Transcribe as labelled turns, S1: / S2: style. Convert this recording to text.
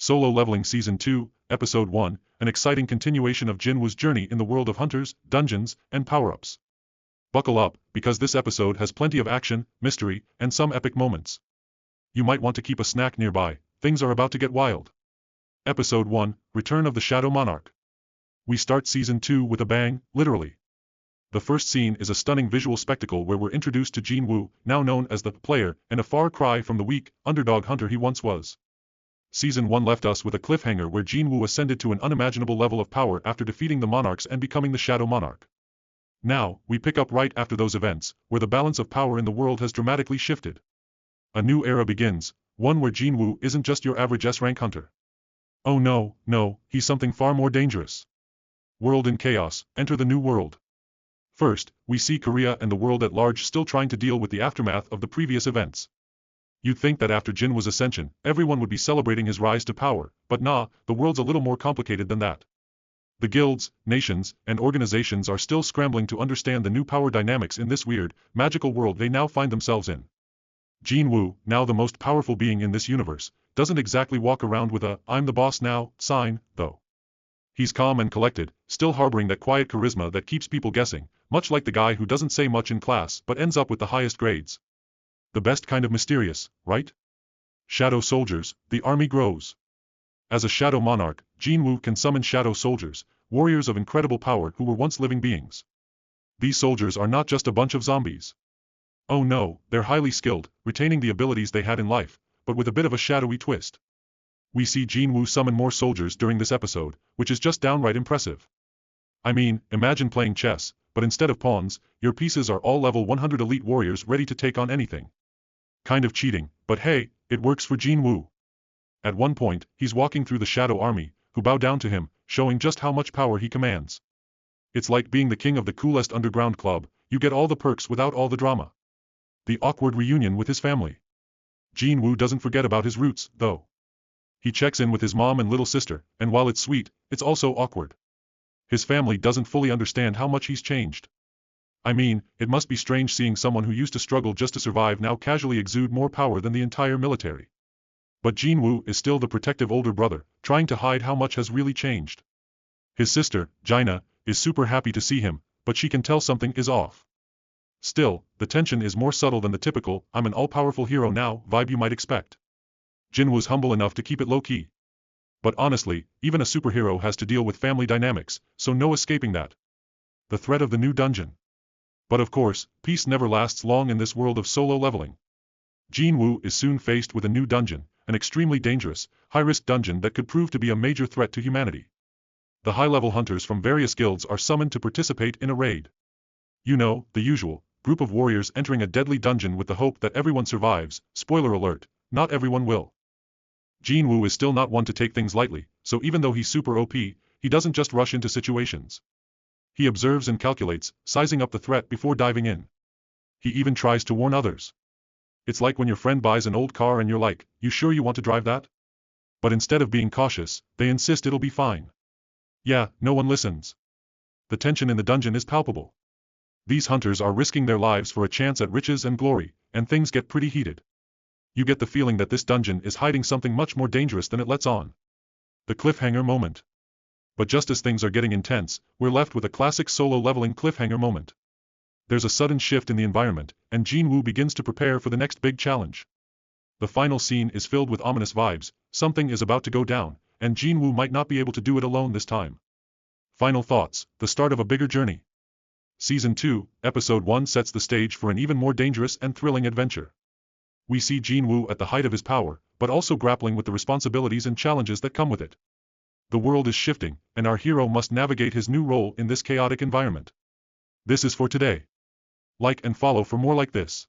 S1: Solo Leveling Season 2, Episode 1, an exciting continuation of Jinwoo's journey in the world of hunters, dungeons, and power-ups. Buckle up, because this episode has plenty of action, mystery, and some epic moments. You might want to keep a snack nearby, things are about to get wild. Episode 1, Return of the Shadow Monarch. We start Season 2 with a bang, literally. The first scene is a stunning visual spectacle where we're introduced to Jinwoo, now known as the player, and a far cry from the weak, underdog hunter he once was. Season 1 left us with a cliffhanger where Jinwoo ascended to an unimaginable level of power after defeating the monarchs and becoming the Shadow Monarch. Now, we pick up right after those events, where the balance of power in the world has dramatically shifted. A new era begins, one where Jinwoo isn't just your average S-rank hunter. Oh no, he's something far more dangerous. World in chaos, enter the new world. First, we see Korea and the world at large still trying to deal with the aftermath of the previous events. You'd think that after Jinwoo's ascension, everyone would be celebrating his rise to power, but nah, the world's a little more complicated than that. The guilds, nations, and organizations are still scrambling to understand the new power dynamics in this weird, magical world they now find themselves in. Jinwoo, now the most powerful being in this universe, doesn't exactly walk around with a "I'm the boss now" sign, though. He's calm and collected, still harboring that quiet charisma that keeps people guessing, much like the guy who doesn't say much in class but ends up with the highest grades. The best kind of mysterious, right? Shadow soldiers, the army grows. As a shadow monarch, Jinwoo can summon shadow soldiers, warriors of incredible power who were once living beings. These soldiers are not just a bunch of zombies. Oh no, they're highly skilled, retaining the abilities they had in life, but with a bit of a shadowy twist. We see Jinwoo summon more soldiers during this episode, which is just downright impressive. I mean, imagine playing chess, but instead of pawns, your pieces are all level 100 elite warriors ready to take on anything. Kind of cheating, but hey, it works for Jinwoo. At one point, he's walking through the Shadow Army, who bow down to him, showing just how much power he commands. It's like being the king of the coolest underground club, you get all the perks without all the drama. The awkward reunion with his family. Jinwoo doesn't forget about his roots, though. He checks in with his mom and little sister, and while it's sweet, it's also awkward. His family doesn't fully understand how much he's changed. I mean, it must be strange seeing someone who used to struggle just to survive now casually exude more power than the entire military. But Jinwoo is still the protective older brother, trying to hide how much has really changed. His sister, Jaina, is super happy to see him, but she can tell something is off. Still, the tension is more subtle than the typical "I'm an all-powerful hero now" vibe you might expect. Jinwoo's humble enough to keep it low-key. But honestly, even a superhero has to deal with family dynamics, so no escaping that. The threat of the new dungeon. But of course, peace never lasts long in this world of solo leveling. Jinwoo is soon faced with a new dungeon, an extremely dangerous, high-risk dungeon that could prove to be a major threat to humanity. The high-level hunters from various guilds are summoned to participate in a raid. You know, the usual, group of warriors entering a deadly dungeon with the hope that everyone survives. Spoiler alert, not everyone will. Jinwoo is still not one to take things lightly, so even though he's super OP, he doesn't just rush into situations. He observes and calculates, sizing up the threat before diving in. He even tries to warn others. It's like when your friend buys an old car and you're like, "You sure you want to drive that?" But instead of being cautious, they insist it'll be fine. Yeah, no one listens. The tension in the dungeon is palpable. These hunters are risking their lives for a chance at riches and glory, and things get pretty heated. You get the feeling that this dungeon is hiding something much more dangerous than it lets on. The cliffhanger moment. But just as things are getting intense, we're left with a classic solo leveling cliffhanger moment. There's a sudden shift in the environment, and Jinwoo begins to prepare for the next big challenge. The final scene is filled with ominous vibes, something is about to go down, and Jinwoo might not be able to do it alone this time. Final thoughts, the start of a bigger journey. Season 2, Episode 1 sets the stage for an even more dangerous and thrilling adventure. We see Jinwoo at the height of his power, but also grappling with the responsibilities and challenges that come with it. The world is shifting, and our hero must navigate his new role in this chaotic environment. This is for today. Like and follow for more like this.